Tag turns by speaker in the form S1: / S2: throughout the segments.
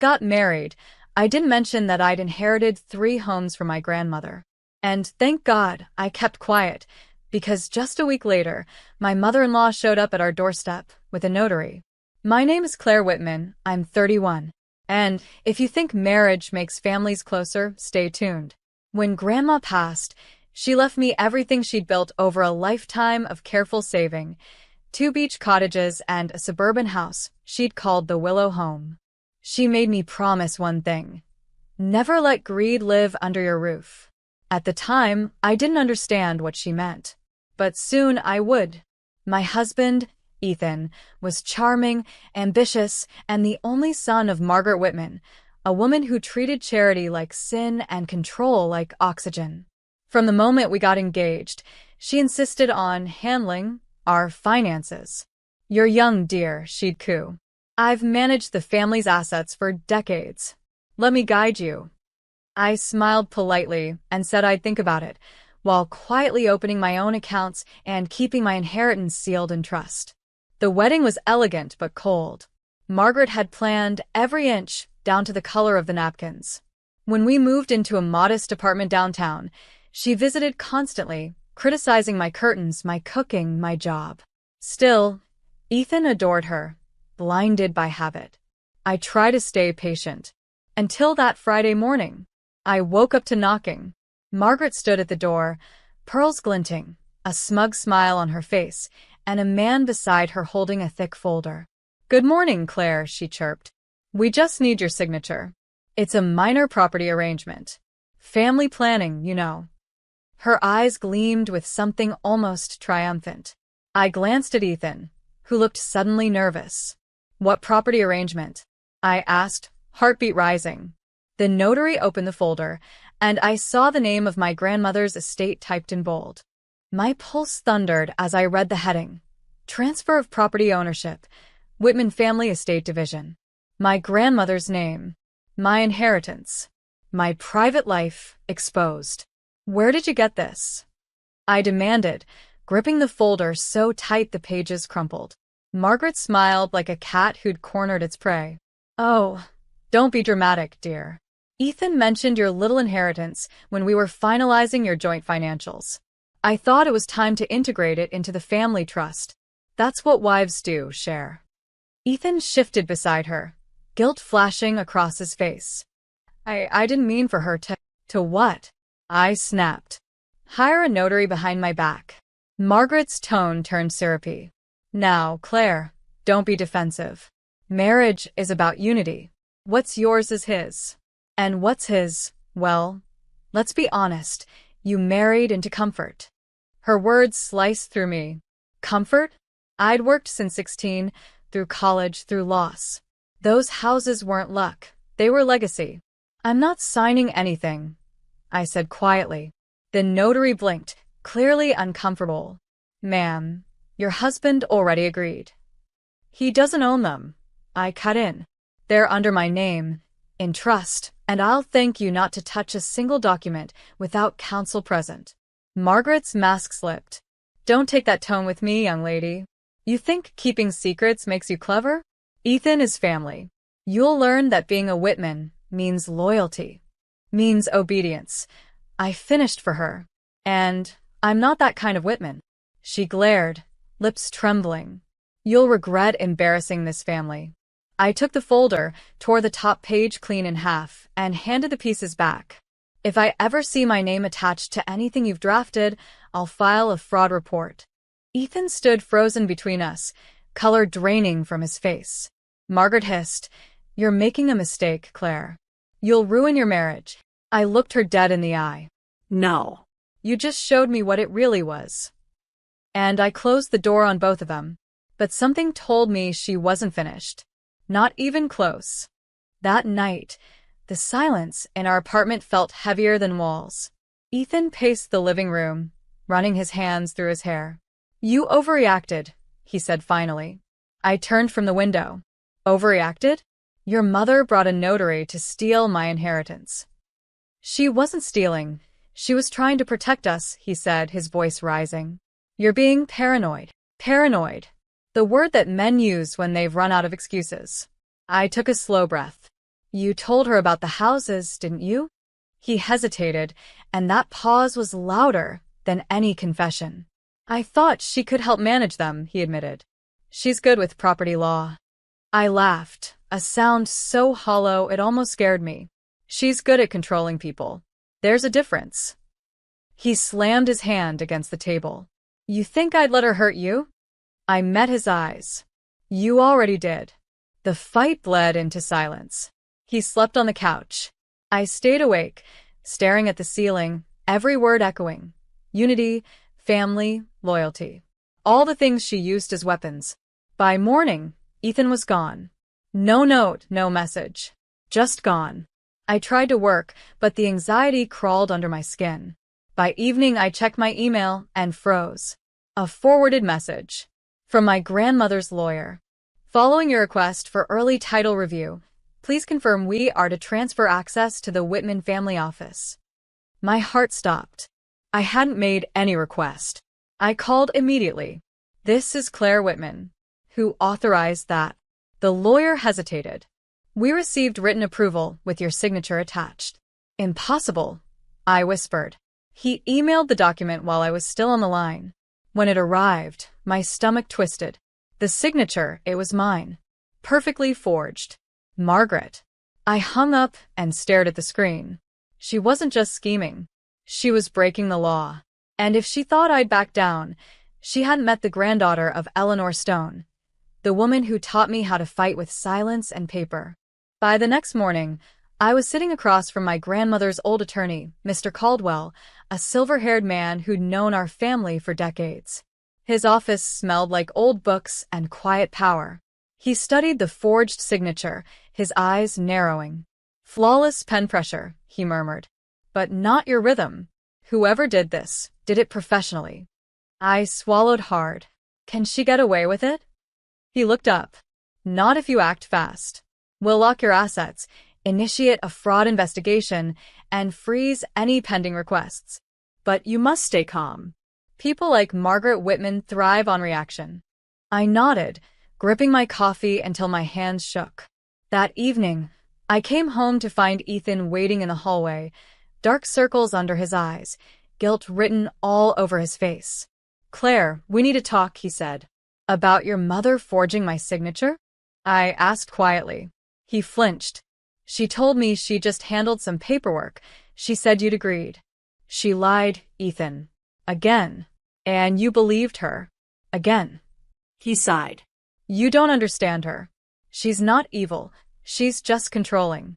S1: Got married. I didn't mention that I'd inherited 3 homes from my grandmother. And thank God I kept quiet, because just a week later, my mother-in-law showed up at our doorstep with a notary. My name is Claire Whitman. I'm 31. And if you think marriage makes families closer, stay tuned. When Grandma passed, she left me everything she'd built over a lifetime of careful saving: 2 beach cottages and a suburban house she'd called the Willow Home. She made me promise one thing: never let greed live under your roof. At the time, I didn't understand what she meant, but soon I would. My husband, Ethan, was charming, ambitious, and the only son of Margaret Whitman, a woman who treated charity like sin and control like oxygen. From the moment we got engaged, she insisted on handling our finances. "You're young, dear," she'd coo. "I've managed the family's assets for decades. Let me guide you." I smiled politely and said I'd think about it, while quietly opening my own accounts and keeping my inheritance sealed in trust. The wedding was elegant but cold. Margaret had planned every inch, down to the color of the napkins. When we moved into a modest apartment downtown, she visited constantly, criticizing my curtains, my cooking, my job. Still, Ethan adored her, blinded by habit. I tried to stay patient. Until that Friday morning. I woke up to knocking. Margaret stood at the door, pearls glinting, a smug smile on her face, and a man beside her holding a thick folder. "Good morning, Claire," she chirped. "We just need your signature. It's a minor property arrangement. Family planning, you know." Her eyes gleamed with something almost triumphant. I glanced at Ethan, who looked suddenly nervous. "What property arrangement?" I asked, heartbeat rising. The notary opened the folder, and I saw the name of my grandmother's estate typed in bold. My pulse thundered as I read the heading: Transfer of Property Ownership, Whitman Family Estate Division. My grandmother's name. My inheritance. My private life exposed. "Where did you get this?" I demanded, gripping the folder so tight the pages crumpled. Margaret smiled like a cat who'd cornered its prey. "Oh, don't be dramatic, dear. Ethan mentioned your little inheritance when we were finalizing your joint financials. I thought it was time to integrate it into the family trust. That's what wives do, share." Ethan shifted beside her, guilt flashing across his face. I didn't mean for her to... "To what?" I snapped. "Hire a notary behind my back." Margaret's tone turned syrupy. "Now, Claire, don't be defensive. Marriage is about unity. What's yours is his. And what's his, well, let's be honest, you married into comfort." Her words sliced through me. Comfort? I'd worked since 16, through college, through loss. Those houses weren't luck, they were legacy. "I'm not signing anything," I said quietly. The notary blinked, clearly uncomfortable. "Ma'am, your husband already agreed." "He doesn't own them," I cut in. "They're under my name, in trust, and I'll thank you not to touch a single document without counsel present." Margaret's mask slipped. "Don't take that tone with me, young lady. You think keeping secrets makes you clever? Ethan is family. You'll learn that being a Whitman means loyalty, means obedience." I finished for her. "And I'm not that kind of Whitman." She glared, lips trembling. "You'll regret embarrassing this family." I took the folder, tore the top page clean in half, and handed the pieces back. "If I ever see my name attached to anything you've drafted, I'll file a fraud report." Ethan stood frozen between us, color draining from his face. Margaret hissed, "You're making a mistake, Claire. You'll ruin your marriage." I looked her dead in the eye. "No. You just showed me what it really was." And I closed the door on both of them. But something told me she wasn't finished. Not even close. That night, the silence in our apartment felt heavier than walls. Ethan paced the living room, running his hands through his hair. "You overreacted," he said finally. I turned from the window. "Overreacted? Your mother brought a notary to steal my inheritance." "She wasn't stealing. She was trying to protect us," he said, his voice rising. "You're being paranoid." Paranoid. The word that men use when they've run out of excuses. I took a slow breath. You told her about the houses, didn't you? He hesitated, and that pause was louder than any confession. I thought she could help manage them, he admitted. She's good with property law. I laughed, a sound so hollow it almost scared me. She's good at controlling people. There's a difference. He slammed his hand against the table. You think I'd let her hurt you? I met his eyes. You already did. The fight bled into silence. He slept on the couch. I stayed awake, staring at the ceiling, every word echoing. Unity, family, loyalty. All the things she used as weapons. By morning, Ethan was gone. No note, no message. Just gone. I tried to work, but the anxiety crawled under my skin. By evening, I checked my email and froze. A forwarded message. From my grandmother's lawyer. Following your request for early title review, please confirm we are to transfer access to the Whitman family office. My heart stopped. I hadn't made any request. I called immediately. This is Claire Whitman. Who authorized that? The lawyer hesitated. We received written approval with your signature attached. Impossible, I whispered. He emailed the document while I was still on the line. When it arrived, my stomach twisted. The signature, it was mine. Perfectly forged. Margaret. I hung up and stared at the screen. She wasn't just scheming. She was breaking the law. And if she thought I'd back down, she hadn't met the granddaughter of Eleanor Stone, the woman who taught me how to fight with silence and paper. By the next morning, I was sitting across from my grandmother's old attorney, Mr. Caldwell, a silver-haired man who'd known our family for decades. His office smelled like old books and quiet power. He studied the forged signature, his eyes narrowing. Flawless pen pressure, he murmured. But not your rhythm. Whoever did this, did it professionally. I swallowed hard. Can she get away with it? He looked up. Not if you act fast. We'll lock your assets, initiate a fraud investigation, and freeze any pending requests. But you must stay calm. People like Margaret Whitman thrive on reaction. I nodded, gripping my coffee until my hands shook. That evening, I came home to find Ethan waiting in the hallway, dark circles under his eyes, guilt written all over his face. Claire, we need to talk, he said. About your mother forging my signature? I asked quietly. He flinched. She told me she just handled some paperwork. She said you'd agreed. She lied, Ethan. Again. And you believed her. Again. He sighed. You don't understand her. She's not evil. She's just controlling.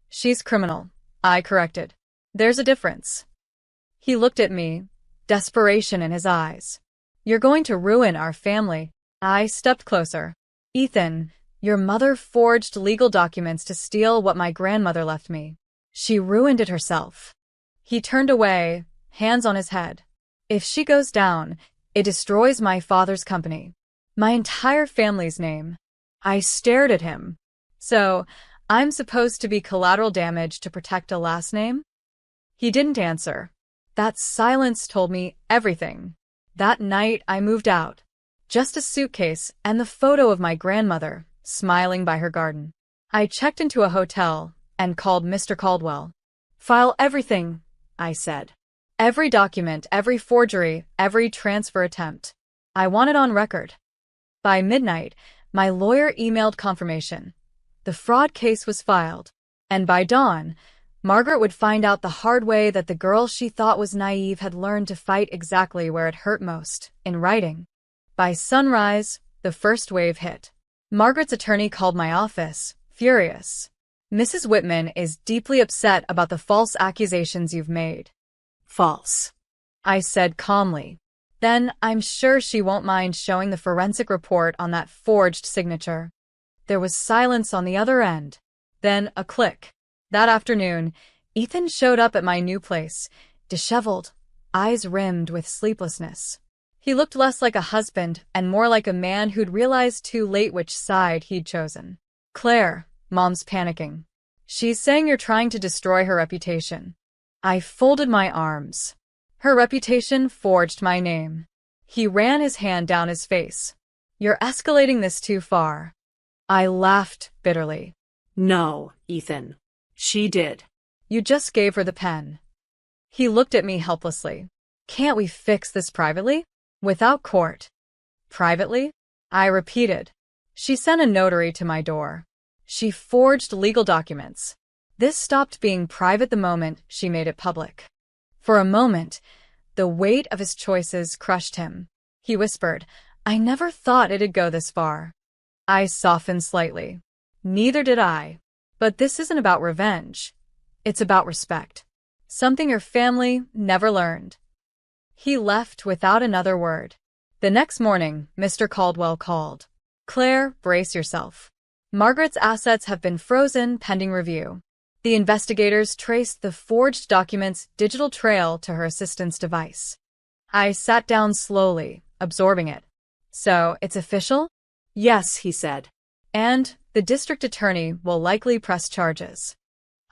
S1: She's criminal, I corrected. There's a difference. He looked at me, desperation in his eyes. You're going to ruin our family. I stepped closer. Ethan, your mother forged legal documents to steal what my grandmother left me. She ruined it herself. He turned away, hands on his head. If she goes down, it destroys my father's company. My entire family's name. I stared at him. So, I'm supposed to be collateral damage to protect a last name? He didn't answer. That silence told me everything. That night, I moved out. Just a suitcase and the photo of my grandmother, smiling by her garden. I checked into a hotel and called Mr. Caldwell. File everything, I said. Every document, every forgery, every transfer attempt. I want it on record. By midnight, my lawyer emailed confirmation. The fraud case was filed. And by dawn, Margaret would find out the hard way that the girl she thought was naive had learned to fight exactly where it hurt most, in writing. By sunrise, the first wave hit. Margaret's attorney called my office, furious. Mrs. Whitman is deeply upset about the false accusations you've made. False, I said calmly. Then I'm sure she won't mind showing the forensic report on that forged signature. There was silence on the other end. Then a click. That afternoon, Ethan showed up at my new place, disheveled, eyes rimmed with sleeplessness. He looked less like a husband and more like a man who'd realized too late which side he'd chosen. Claire, Mom's panicking. She's saying you're trying to destroy her reputation. I folded my arms. Her reputation forged my name. He ran his hand down his face. You're escalating this too far. I laughed bitterly.
S2: No, Ethan. She did.
S1: You just gave her the pen. He looked at me helplessly. Can't we fix this privately? Without court. Privately? I repeated. She sent a notary to my door. She forged legal documents. This stopped being private the moment she made it public. For a moment, the weight of his choices crushed him. He whispered, I never thought it'd go this far. I softened slightly. Neither did I. But this isn't about revenge. It's about respect. Something your family never learned. He left without another word. The next morning, Mr. Caldwell called. Claire, brace yourself. Margaret's assets have been frozen pending review. The investigators traced the forged document's digital trail to her assistant's device. I sat down slowly, absorbing it. So, it's official?
S2: Yes, he said.
S1: And the district attorney will likely press charges.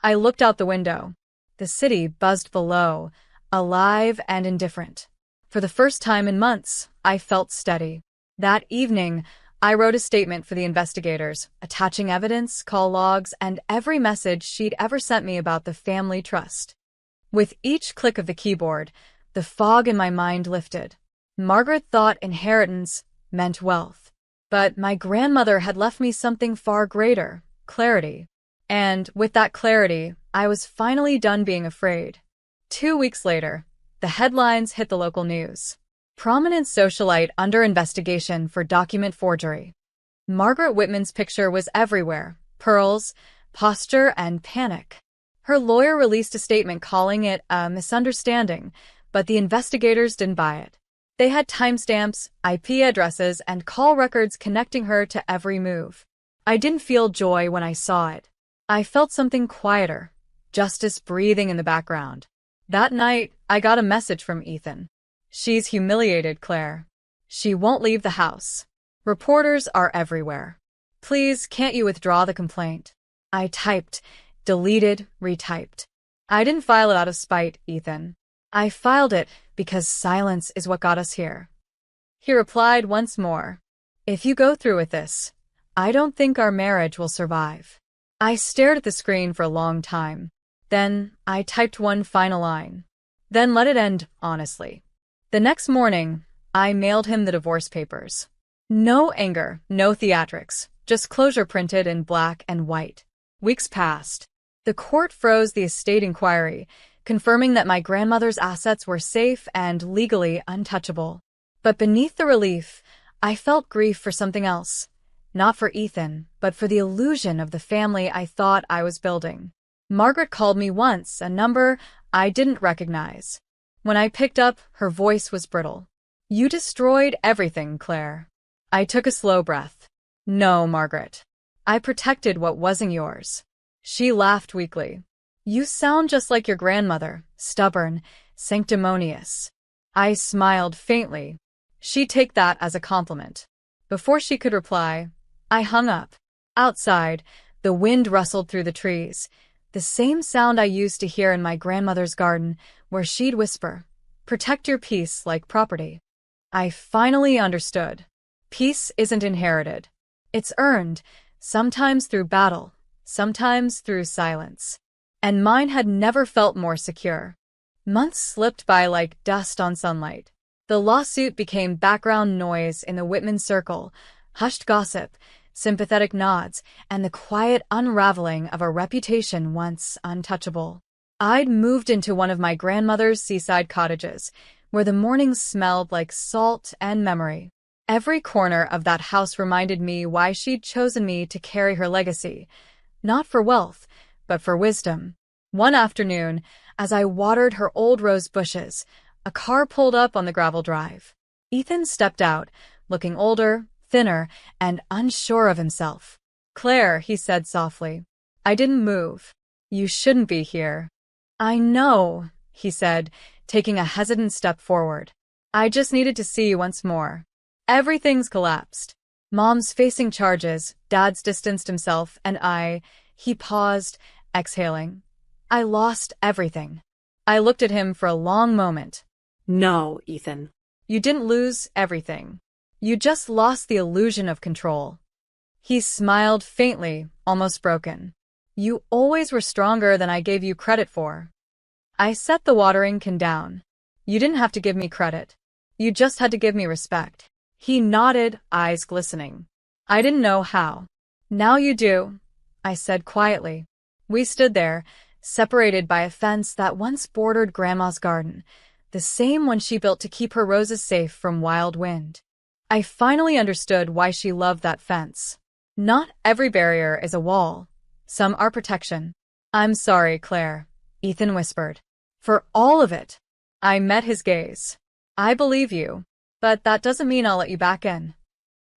S1: I looked out the window. The city buzzed below, alive and indifferent. For the first time in months, I felt steady. That evening, I wrote a statement for the investigators, attaching evidence, call logs, and every message she'd ever sent me about the family trust. With each click of the keyboard, the fog in my mind lifted. Margaret thought inheritance meant wealth. But my grandmother had left me something far greater, clarity. And with that clarity, I was finally done being afraid. 2 weeks later, the headlines hit the local news. Prominent socialite under investigation for document forgery. Margaret Whitman's picture was everywhere. Pearls, posture, and panic. Her lawyer released a statement calling it a misunderstanding, but the investigators didn't buy it. They had timestamps, IP addresses, and call records connecting her to every move. I didn't feel joy when I saw it. I felt something quieter, justice breathing in the background. That night, I got a message from Ethan. She's humiliated, Claire. She won't leave the house. Reporters are everywhere. Please, can't you withdraw the complaint? I typed, deleted, retyped. I didn't file it out of spite, Ethan. I filed it because silence is what got us here. He replied once more. If you go through with this, I don't think our marriage will survive. I stared at the screen for a long time. Then I typed one final line. Then let it end, honestly. The next morning, I mailed him the divorce papers. No anger, no theatrics, just closure printed in black and white. Weeks passed. The court froze the estate inquiry, confirming that my grandmother's assets were safe and legally untouchable. But beneath the relief, I felt grief for something else. Not for Ethan, but for the illusion of the family I thought I was building. Margaret called me once, a number I didn't recognize. When I picked up, her voice was brittle. You destroyed everything, Claire. I took a slow breath. No, Margaret. I protected what wasn't yours. She laughed weakly. You sound just like your grandmother, stubborn, sanctimonious. I smiled faintly. She'd take that as a compliment. Before she could reply, I hung up. Outside, the wind rustled through the trees, the same sound I used to hear in my grandmother's garden, where she'd whisper, protect your peace like property. I finally understood. Peace isn't inherited. It's earned, sometimes through battle, sometimes through silence. And mine had never felt more secure. Months slipped by like dust on sunlight. The lawsuit became background noise in the Whitman circle, hushed gossip, sympathetic nods, and the quiet unraveling of a reputation once untouchable. I'd moved into one of my grandmother's seaside cottages, where the mornings smelled like salt and memory. Every corner of that house reminded me why she'd chosen me to carry her legacy, not for wealth, but for wisdom. One afternoon, as I watered her old rose bushes, a car pulled up on the gravel drive. Ethan stepped out, looking older, thinner, and unsure of himself. Claire, he said softly. I didn't move. You shouldn't be here. I know, he said, taking a hesitant step forward. I just needed to see you once more. Everything's collapsed. Mom's facing charges, Dad's distanced himself, and he paused, exhaling. I lost everything. I looked at him for a long moment.
S2: No, Ethan.
S1: You didn't lose everything. You just lost the illusion of control. He smiled faintly, almost broken. You always were stronger than I gave you credit for. I set the watering can down. You didn't have to give me credit. You just had to give me respect. He nodded, eyes glistening. I didn't know how. Now you do, I said quietly. We stood there, separated by a fence that once bordered Grandma's garden, the same one she built to keep her roses safe from wild wind. I finally understood why she loved that fence. Not every barrier is a wall. Some are protection. I'm sorry, Claire, Ethan whispered. For all of it. I met his gaze. I believe you, but that doesn't mean I'll let you back in.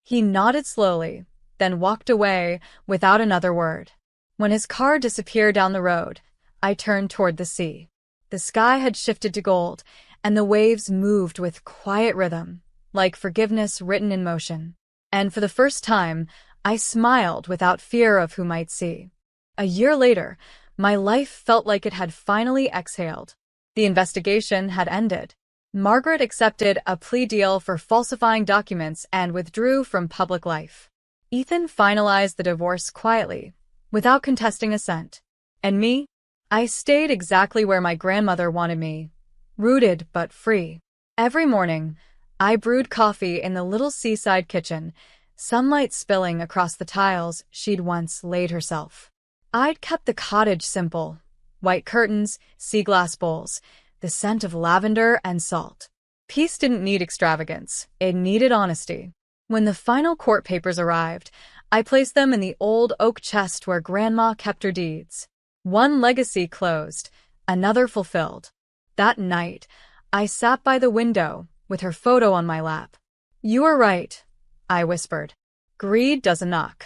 S1: He nodded slowly, then walked away without another word. When his car disappeared down the road, I turned toward the sea. The sky had shifted to gold, and the waves moved with quiet rhythm, like forgiveness written in motion. And for the first time, I smiled without fear of who might see. A year later, my life felt like it had finally exhaled. The investigation had ended. Margaret accepted a plea deal for falsifying documents and withdrew from public life. Ethan finalized the divorce quietly, without contesting a cent. And me? I stayed exactly where my grandmother wanted me, rooted but free. Every morning, I brewed coffee in the little seaside kitchen, sunlight spilling across the tiles she'd once laid herself. I'd kept the cottage simple. White curtains, sea glass bowls, the scent of lavender and salt. Peace didn't need extravagance, it needed honesty. When the final court papers arrived, I placed them in the old oak chest where Grandma kept her deeds. One legacy closed, another fulfilled. That night, I sat by the window, with her photo on my lap. You were right, I whispered. Greed doesn't knock.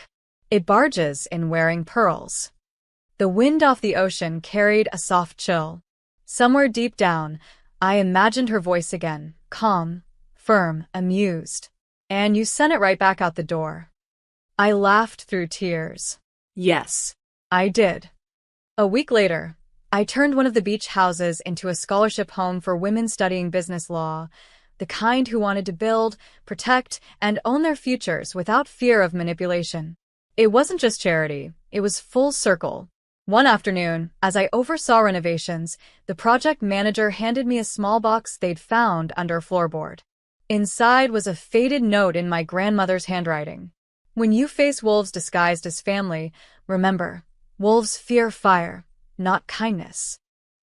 S1: It barges in wearing pearls. The wind off the ocean carried a soft chill. Somewhere deep down, I imagined her voice again, calm, firm, amused. And you sent it right back out the door. I laughed through tears.
S2: Yes.
S1: I did. A week later, I turned one of the beach houses into a scholarship home for women studying business law, the kind who wanted to build, protect, and own their futures without fear of manipulation. It wasn't just charity, it was full circle. One afternoon, as I oversaw renovations, the project manager handed me a small box they'd found under a floorboard. Inside was a faded note in my grandmother's handwriting. When you face wolves disguised as family, remember, wolves fear fire, not kindness.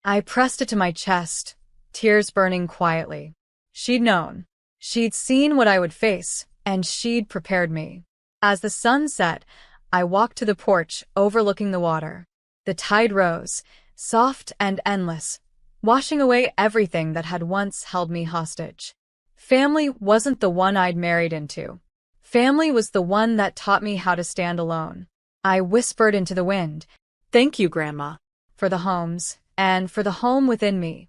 S1: I pressed it to my chest, tears burning quietly. She'd known. She'd seen what I would face, and she'd prepared me. As the sun set, I walked to the porch overlooking the water. The tide rose, soft and endless, washing away everything that had once held me hostage. Family wasn't the one I'd married into. Family was the one that taught me how to stand alone. I whispered into the wind,
S2: Thank you, Grandma.
S1: for the homes, and for the home within me.